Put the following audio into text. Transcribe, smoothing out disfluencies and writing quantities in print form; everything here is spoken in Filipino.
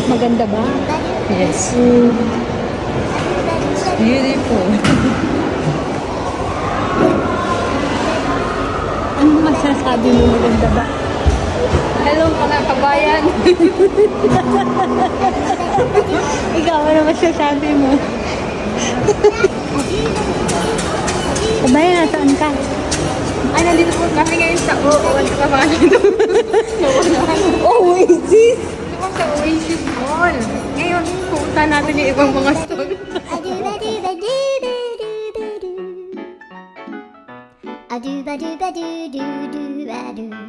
Maganda ba? Yes. Beautiful. Ano masasabi mo, maganda ba? Hello mga kabayan. Ikaw, ano masasabi mo? Kabayan, nasaan ka? Ay, nandito po kami ngayon sa Oasis pa mga dito. Oasis! Dito po sa Oasis Mall. Ngayon, pupunta natin yung ibang mga store. A do ba do ba do do do ba do.